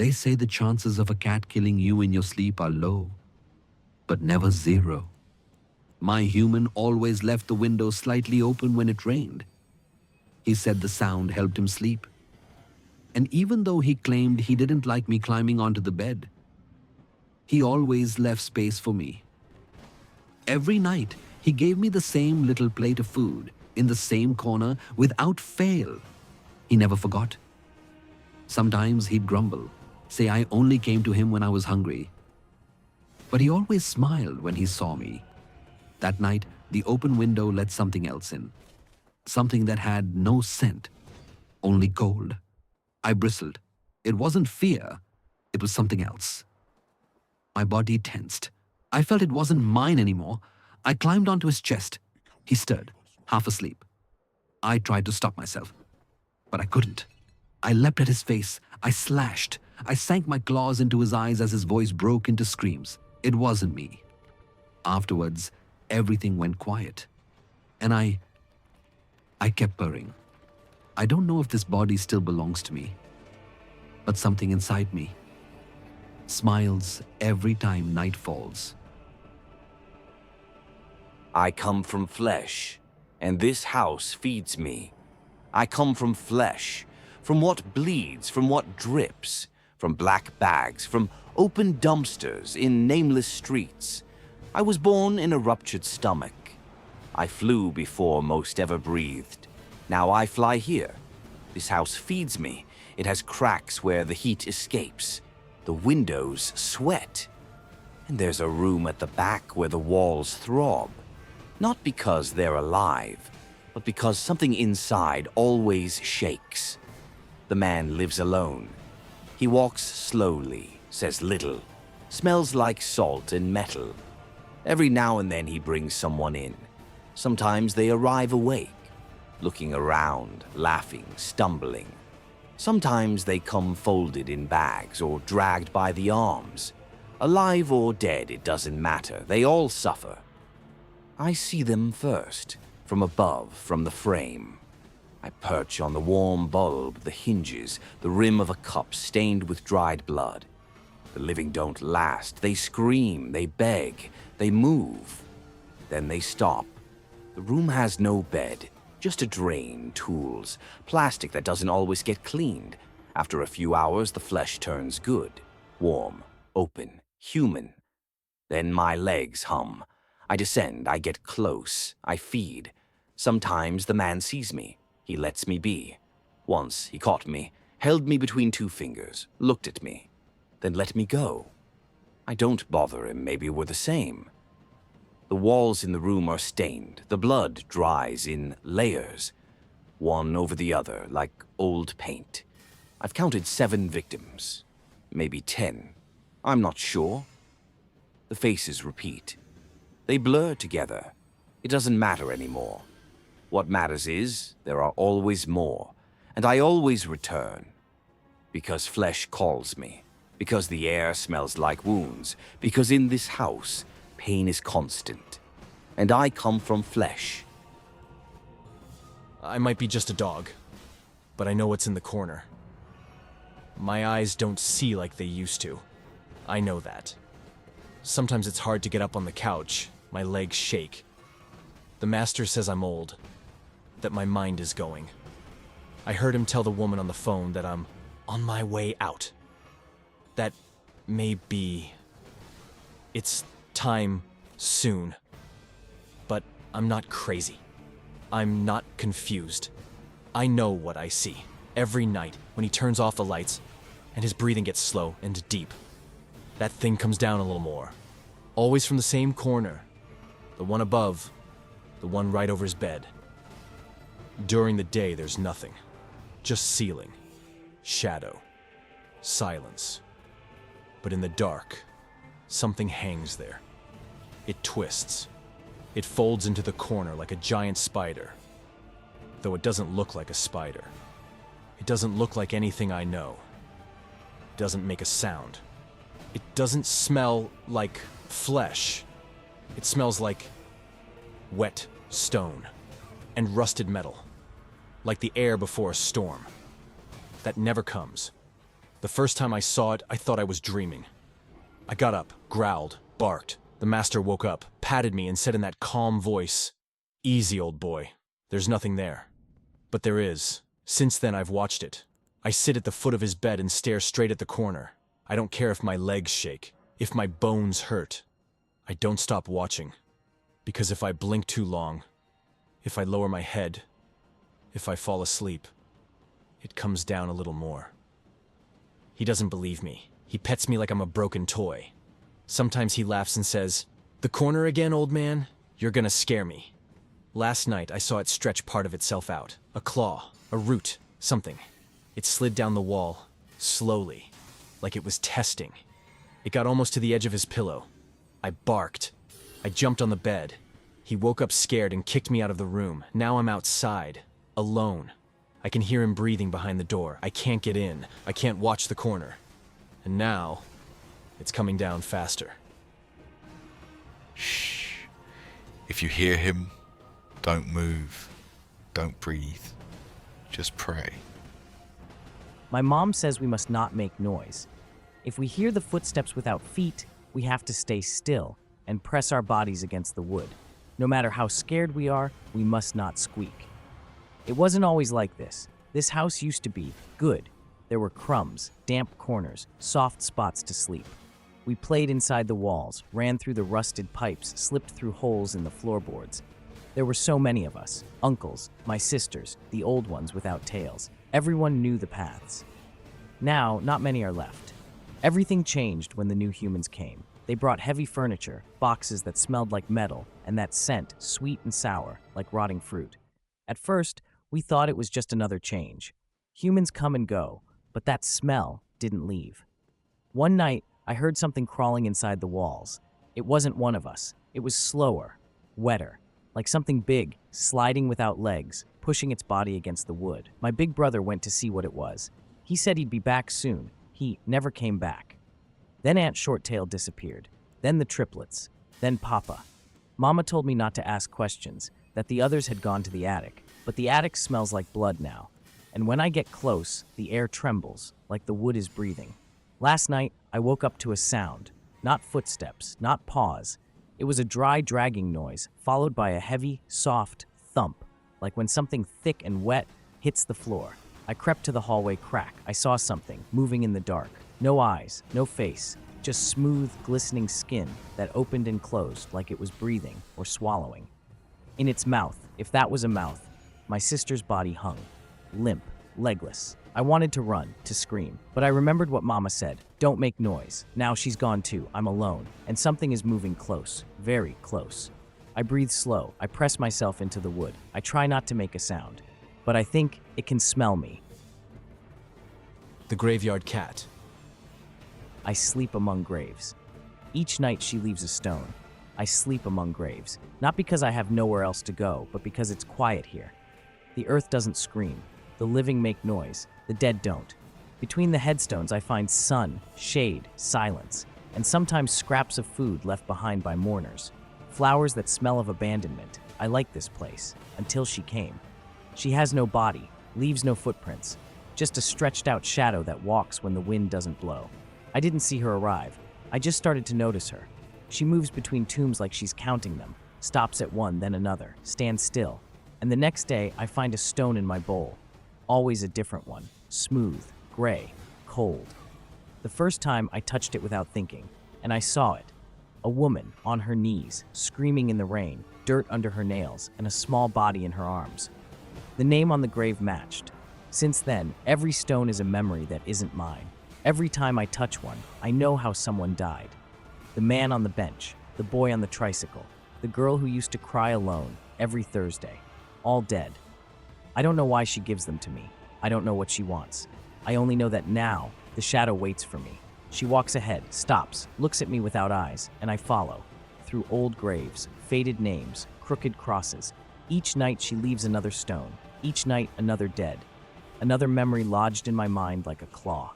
They say the chances of a cat killing you in your sleep are low, but never zero. My human always left the window slightly open when it rained. He said the sound helped him sleep. And even though he claimed he didn't like me climbing onto the bed, he always left space for me. Every night, he gave me the same little plate of food in the same corner without fail. He never forgot. Sometimes he'd grumble, say I only came to him when I was hungry. But he always smiled when he saw me. That night, the open window let something else in. Something that had no scent, only cold. I bristled. It wasn't fear, it was something else. My body tensed. I felt it wasn't mine anymore. I climbed onto his chest. He stirred, half asleep. I tried to stop myself, but I couldn't. I leapt at his face. I slashed. I sank my claws into his eyes as his voice broke into screams. It wasn't me. Afterwards, everything went quiet. And I kept purring. I don't know if this body still belongs to me, but something inside me smiles every time night falls. I come from flesh, and this house feeds me. I come from flesh, from what bleeds, from what drips, from black bags, from open dumpsters in nameless streets. I was born in a ruptured stomach. I flew before most ever breathed. Now I fly here. This house feeds me. It has cracks where the heat escapes. The windows sweat. And there's a room at the back where the walls throb. Not because they're alive, but because something inside always shakes. The man lives alone. He walks slowly, says little, smells like salt and metal. Every now and then he brings someone in. Sometimes they arrive awake, looking around, laughing, stumbling. Sometimes they come folded in bags or dragged by the arms. Alive or dead, it doesn't matter. They all suffer. I see them first, from above, from the frame. I perch on the warm bulb, the hinges, the rim of a cup stained with dried blood. The living don't last. They scream, they beg, they move. Then they stop. The room has no bed, just a drain, tools, plastic that doesn't always get cleaned. After a few hours, the flesh turns good, warm, open, human. Then my legs hum. I descend, I get close, I feed. Sometimes the man sees me. He lets me be. Once he caught me, held me between two fingers, looked at me, then let me go. I don't bother him, maybe we're the same. The walls in the room are stained. The blood dries in layers, one over the other, like old paint. I've counted 7 victims, maybe 10. I'm not sure. The faces repeat. They blur together. It doesn't matter anymore. What matters is there are always more, and I always return. Because flesh calls me, because the air smells like wounds, because in this house, pain is constant, and I come from flesh. I might be just a dog, but I know what's in the corner. My eyes don't see like they used to. I know that. Sometimes it's hard to get up on the couch. My legs shake. The master says I'm old, that my mind is going. I heard him tell the woman on the phone that I'm on my way out. That maybe it's time soon. But I'm not crazy. I'm not confused. I know what I see every night when he turns off the lights and his breathing gets slow and deep. That thing comes down a little more. Always from the same corner. The one above, the one right over his bed. During the day, there's nothing. Just ceiling, shadow, silence. But in the dark, something hangs there. It twists. It folds into the corner like a giant spider. Though it doesn't look like a spider. It doesn't look like anything I know. It doesn't make a sound. It doesn't smell like flesh. It smells like wet stone and rusted metal. Like the air before a storm. That never comes. The first time I saw it, I thought I was dreaming. I got up, growled, barked. The master woke up, patted me, and said in that calm voice, "Easy, old boy. There's nothing there." But there is. Since then, I've watched it. I sit at the foot of his bed and stare straight at the corner. I don't care if my legs shake, if my bones hurt. I don't stop watching. Because if I blink too long, if I lower my head, if I fall asleep, it comes down a little more. He doesn't believe me. He pets me like I'm a broken toy. Sometimes he laughs and says, "The corner again, old man? You're gonna scare me." Last night, I saw it stretch part of itself out. A claw, a root, something. It slid down the wall, slowly, like it was testing. It got almost to the edge of his pillow. I barked. I jumped on the bed. He woke up scared and kicked me out of the room. Now I'm outside, alone. I can hear him breathing behind the door. I can't get in. I can't watch the corner. And now, it's coming down faster. Shh. If you hear him, don't move. Don't breathe. Just pray. My mom says we must not make noise. If we hear the footsteps without feet, we have to stay still and press our bodies against the wood. No matter how scared we are, we must not squeak. It wasn't always like this. This house used to be good. There were crumbs, damp corners, soft spots to sleep. We played inside the walls, ran through the rusted pipes, slipped through holes in the floorboards. There were so many of us, uncles, my sisters, the old ones without tails. Everyone knew the paths. Now, not many are left. Everything changed when the new humans came. They brought heavy furniture, boxes that smelled like metal, and that scent, sweet and sour, like rotting fruit. At first, we thought it was just another change. Humans come and go, but that smell didn't leave. One night, I heard something crawling inside the walls. It wasn't one of us. It was slower, wetter, like something big, sliding without legs, pushing its body against the wood. My big brother went to see what it was. He said he'd be back soon. He never came back. Then Aunt Shorttail disappeared. Then the triplets. Then Papa. Mama told me not to ask questions, that the others had gone to the attic. But the attic smells like blood now. And when I get close, the air trembles, like the wood is breathing. Last night, I woke up to a sound. Not footsteps, not paws. It was a dry, dragging noise, followed by a heavy, soft thump, like when something thick and wet hits the floor. I crept to the hallway crack. I saw something moving in the dark. No eyes, no face, just smooth, glistening skin that opened and closed like it was breathing or swallowing. In its mouth, if that was a mouth, my sister's body hung, limp, legless. I wanted to run, to scream, but I remembered what Mama said. Don't make noise. Now she's gone too. I'm alone, and something is moving close, very close. I breathe slow. I press myself into the wood. I try not to make a sound, but I think it can smell me. The graveyard cat. I sleep among graves. Each night she leaves a stone. I sleep among graves, not because I have nowhere else to go, but because it's quiet here. The earth doesn't scream. The living make noise. The dead don't. Between the headstones, I find sun, shade, silence, and sometimes scraps of food left behind by mourners. Flowers that smell of abandonment. I like this place, until she came. She has no body, leaves no footprints, just a stretched out shadow that walks when the wind doesn't blow. I didn't see her arrive. I just started to notice her. She moves between tombs like she's counting them, stops at one, then another, stands still. And the next day, I find a stone in my bowl. Always a different one, smooth, gray, cold. The first time, I touched it without thinking, and I saw it. A woman, on her knees, screaming in the rain, dirt under her nails, and a small body in her arms. The name on the grave matched. Since then, every stone is a memory that isn't mine. Every time I touch one, I know how someone died. The man on the bench, the boy on the tricycle, the girl who used to cry alone every Thursday, all dead. I don't know why she gives them to me. I don't know what she wants. I only know that now, the shadow waits for me. She walks ahead, stops, looks at me without eyes, and I follow. Through old graves, faded names, crooked crosses. Each night she leaves another stone. Each night another dead. Another memory lodged in my mind like a claw.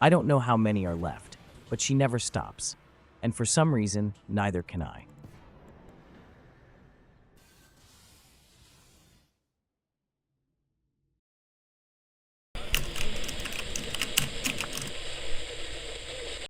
I don't know how many are left, but she never stops. And for some reason, neither can I.